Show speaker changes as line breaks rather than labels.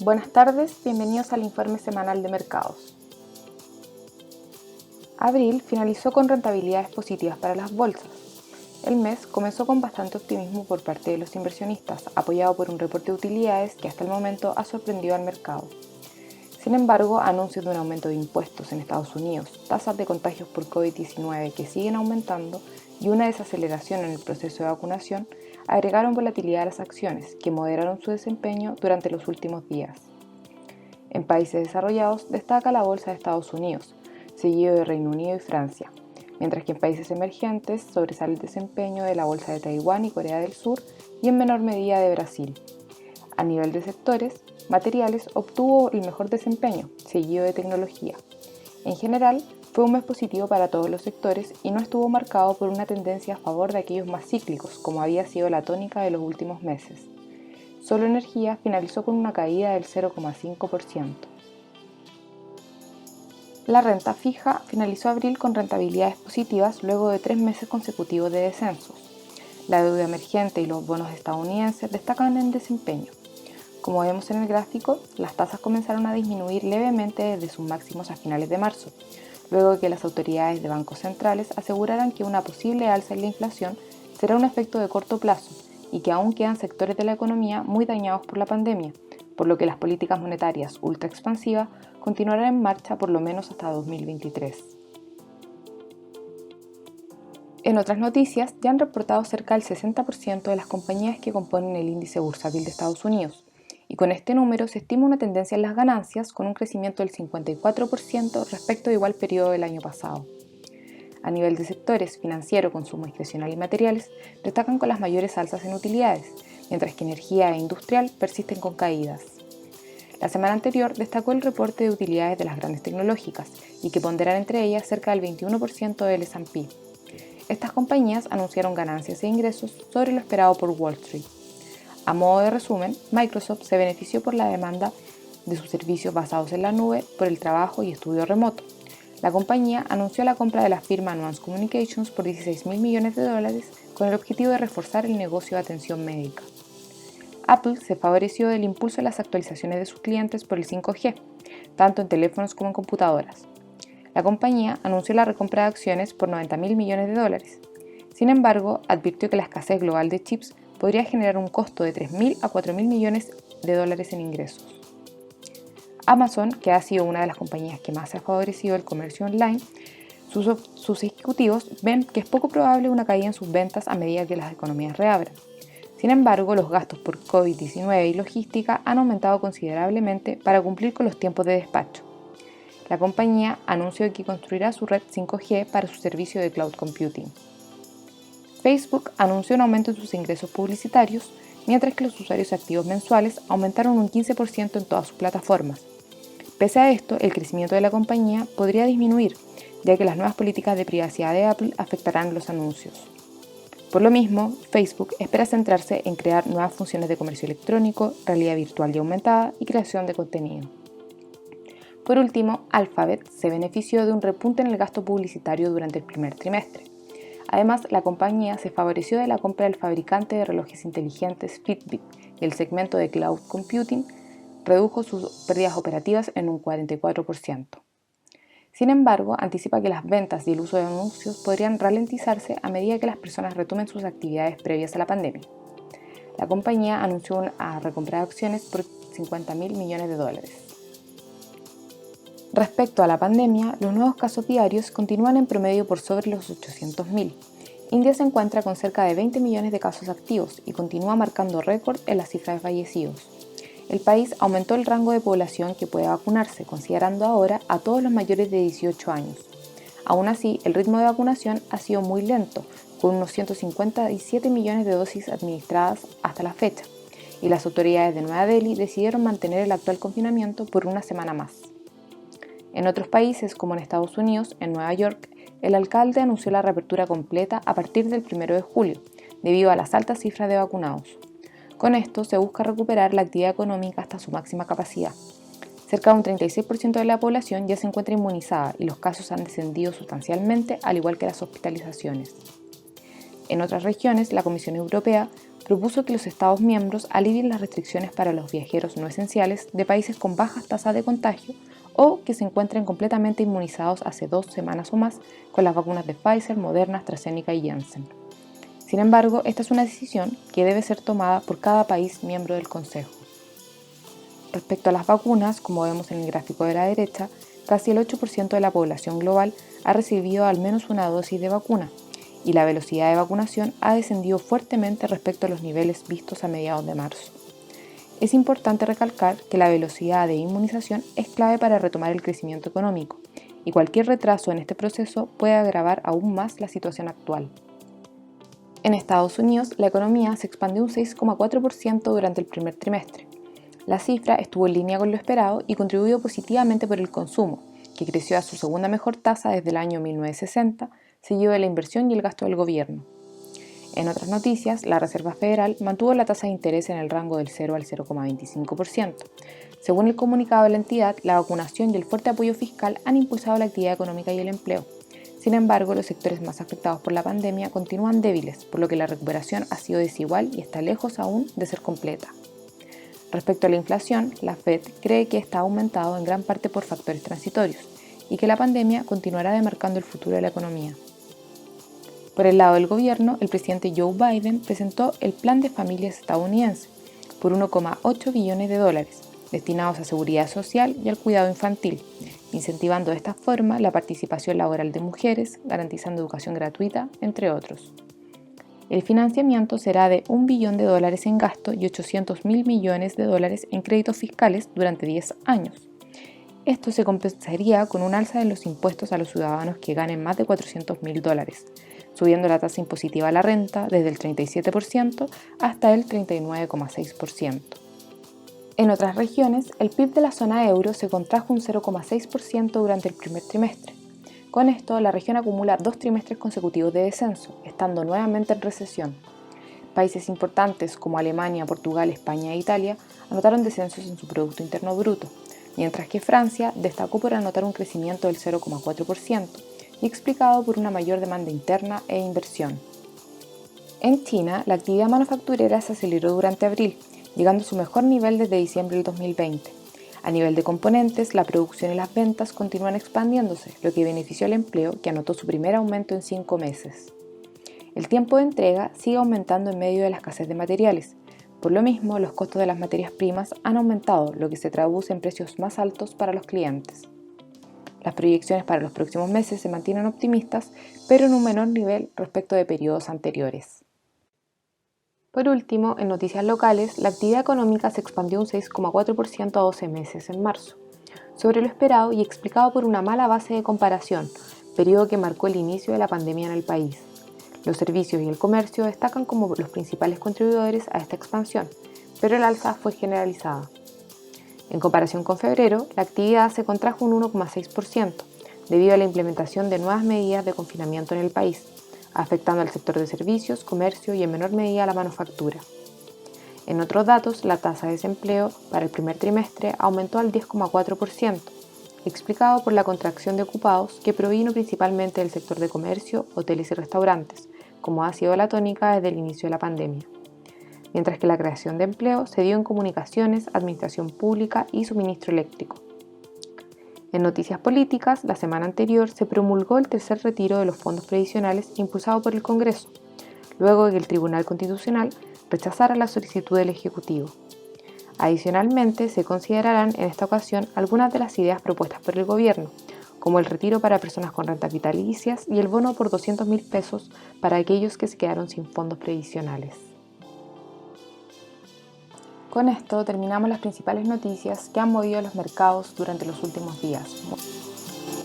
Buenas tardes, bienvenidos al informe semanal de mercados. Abril finalizó con rentabilidades positivas para las bolsas. El mes comenzó con bastante optimismo por parte de los inversionistas, apoyado por un reporte de utilidades que hasta el momento ha sorprendido al mercado. Sin embargo, anuncios de un aumento de impuestos en Estados Unidos, tasas de contagios por COVID-19 que siguen aumentando y una desaceleración en el proceso de vacunación agregaron volatilidad a las acciones, que moderaron su desempeño durante los últimos días. En países desarrollados destaca la bolsa de Estados Unidos, seguido de Reino Unido y Francia, mientras que en países emergentes sobresale el desempeño de la bolsa de Taiwán y Corea del Sur y en menor medida de Brasil. A nivel de sectores, materiales obtuvo el mejor desempeño, seguido de tecnología. En general, fue un mes positivo para todos los sectores y no estuvo marcado por una tendencia a favor de aquellos más cíclicos, como había sido la tónica de los últimos meses. Solo Energía finalizó con una caída del 0,5%. La renta fija finalizó abril con rentabilidades positivas luego de 3 meses consecutivos de descensos. La deuda emergente y los bonos estadounidenses destacan en desempeño. Como vemos en el gráfico, las tasas comenzaron a disminuir levemente desde sus máximos a finales de marzo, luego de que las autoridades de bancos centrales aseguraran que una posible alza en la inflación será un efecto de corto plazo y que aún quedan sectores de la economía muy dañados por la pandemia, por lo que las políticas monetarias ultra expansivas continuarán en marcha por lo menos hasta 2023. En otras noticias, ya han reportado cerca del 60% de las compañías que componen el índice bursátil de Estados Unidos, y con este número se estima una tendencia en las ganancias con un crecimiento del 54% respecto de igual periodo del año pasado. A nivel de sectores, financiero, consumo discrecional y materiales, destacan con las mayores alzas en utilidades, mientras que energía e industrial persisten con caídas. La semana anterior destacó el reporte de utilidades de las grandes tecnológicas y que ponderan entre ellas cerca del 21% del S&P. Estas compañías anunciaron ganancias e ingresos sobre lo esperado por Wall Street. A modo de resumen, Microsoft se benefició por la demanda de sus servicios basados en la nube por el trabajo y estudio remoto. La compañía anunció la compra de la firma Nuance Communications por $16.000 millones con el objetivo de reforzar el negocio de atención médica. Apple se favoreció del impulso de las actualizaciones de sus clientes por el 5G, tanto en teléfonos como en computadoras. La compañía anunció la recompra de acciones por $90.000 millones. Sin embargo, advirtió que la escasez global de chips podría generar un costo de $3.000 a $4.000 millones en ingresos. Amazon, que ha sido una de las compañías que más se ha favorecido el comercio online, sus ejecutivos ven que es poco probable una caída en sus ventas a medida que las economías reabran. Sin embargo, los gastos por COVID-19 y logística han aumentado considerablemente para cumplir con los tiempos de despacho. La compañía anunció que construirá su red 5G para su servicio de cloud computing. Facebook anunció un aumento en sus ingresos publicitarios, mientras que los usuarios activos mensuales aumentaron un 15% en todas sus plataformas. Pese a esto, el crecimiento de la compañía podría disminuir, ya que las nuevas políticas de privacidad de Apple afectarán los anuncios. Por lo mismo, Facebook espera centrarse en crear nuevas funciones de comercio electrónico, realidad virtual y aumentada y creación de contenido. Por último, Alphabet se benefició de un repunte en el gasto publicitario durante el primer trimestre. Además, la compañía se favoreció de la compra del fabricante de relojes inteligentes Fitbit y el segmento de cloud computing redujo sus pérdidas operativas en un 44%. Sin embargo, anticipa que las ventas y el uso de anuncios podrían ralentizarse a medida que las personas retomen sus actividades previas a la pandemia. La compañía anunció una recompra de acciones por $50.000 millones. Respecto a la pandemia, los nuevos casos diarios continúan en promedio por sobre los 800.000. India se encuentra con cerca de 20 millones de casos activos y continúa marcando récord en la cifra de fallecidos. El país aumentó el rango de población que puede vacunarse, considerando ahora a todos los mayores de 18 años. Aún así, el ritmo de vacunación ha sido muy lento, con unos 157 millones de dosis administradas hasta la fecha, y las autoridades de Nueva Delhi decidieron mantener el actual confinamiento por una semana más. En otros países, como en Estados Unidos, en Nueva York, el alcalde anunció la reapertura completa a partir del 1 de julio, debido a las altas cifras de vacunados. Con esto se busca recuperar la actividad económica hasta su máxima capacidad. Cerca de un 36% de la población ya se encuentra inmunizada y los casos han descendido sustancialmente, al igual que las hospitalizaciones. En otras regiones, la Comisión Europea propuso que los Estados miembros alivien las restricciones para los viajeros no esenciales de países con bajas tasas de contagio o que se encuentren completamente inmunizados hace 2 semanas o más con las vacunas de Pfizer, Moderna, AstraZeneca y Janssen. Sin embargo, esta es una decisión que debe ser tomada por cada país miembro del Consejo. Respecto a las vacunas, como vemos en el gráfico de la derecha, casi el 8% de la población global ha recibido al menos una dosis de vacuna, y la velocidad de vacunación ha descendido fuertemente respecto a los niveles vistos a mediados de marzo. Es importante recalcar que la velocidad de inmunización es clave para retomar el crecimiento económico, y cualquier retraso en este proceso puede agravar aún más la situación actual. En Estados Unidos, la economía se expandió un 6,4% durante el primer trimestre. La cifra estuvo en línea con lo esperado y contribuyó positivamente por el consumo, que creció a su segunda mejor tasa desde el año 1960, seguido de la inversión y el gasto del gobierno. En otras noticias, la Reserva Federal mantuvo la tasa de interés en el rango del 0 al 0,25%. Según el comunicado de la entidad, la vacunación y el fuerte apoyo fiscal han impulsado la actividad económica y el empleo. Sin embargo, los sectores más afectados por la pandemia continúan débiles, por lo que la recuperación ha sido desigual y está lejos aún de ser completa. Respecto a la inflación, la Fed cree que está aumentado en gran parte por factores transitorios y que la pandemia continuará demarcando el futuro de la economía. Por el lado del gobierno, el presidente Joe Biden presentó el Plan de Familias estadounidense por 1,8 billones de dólares, destinados a seguridad social y al cuidado infantil, incentivando de esta forma la participación laboral de mujeres, garantizando educación gratuita, entre otros. El financiamiento será de $1 billón en gasto y 800.000 millones de dólares en créditos fiscales durante 10 años. Esto se compensaría con un alza de los impuestos a los ciudadanos que ganen más de $400.000, subiendo la tasa impositiva a la renta desde el 37% hasta el 39,6%. En otras regiones, el PIB de la zona euro se contrajo un 0,6% durante el primer trimestre. Con esto, la región acumula 2 trimestres consecutivos de descenso, estando nuevamente en recesión. Países importantes como Alemania, Portugal, España e Italia anotaron descensos en su Producto Interno Bruto, mientras que Francia destacó por anotar un crecimiento del 0,4% y explicado por una mayor demanda interna e inversión. En China, la actividad manufacturera se aceleró durante abril, llegando a su mejor nivel desde diciembre del 2020. A nivel de componentes, la producción y las ventas continúan expandiéndose, lo que benefició al empleo, que anotó su primer aumento en 5 meses. El tiempo de entrega sigue aumentando en medio de la escasez de materiales. Por lo mismo, los costos de las materias primas han aumentado, lo que se traduce en precios más altos para los clientes. Las proyecciones para los próximos meses se mantienen optimistas, pero en un menor nivel respecto de periodos anteriores. Por último, en noticias locales, la actividad económica se expandió un 6,4% a 12 meses en marzo, sobre lo esperado y explicado por una mala base de comparación, periodo que marcó el inicio de la pandemia en el país. Los servicios y el comercio destacan como los principales contribuidores a esta expansión, pero el alza fue generalizada. En comparación con febrero, la actividad se contrajo un 1,6%, debido a la implementación de nuevas medidas de confinamiento en el país, afectando al sector de servicios, comercio y en menor medida a la manufactura. En otros datos, la tasa de desempleo para el primer trimestre aumentó al 10,4%, explicado por la contracción de ocupados que provino principalmente del sector de comercio, hoteles y restaurantes, como ha sido la tónica desde el inicio de la pandemia. Mientras que la creación de empleo se dio en comunicaciones, administración pública y suministro eléctrico. En noticias políticas, la semana anterior se promulgó el tercer retiro de los fondos previsionales impulsado por el Congreso, luego de que el Tribunal Constitucional rechazara la solicitud del Ejecutivo. Adicionalmente, se considerarán en esta ocasión algunas de las ideas propuestas por el Gobierno, como el retiro para personas con rentas vitalicias y el bono por 200.000 pesos para aquellos que se quedaron sin fondos previsionales. Con esto terminamos las principales noticias que han movido los mercados durante los últimos días.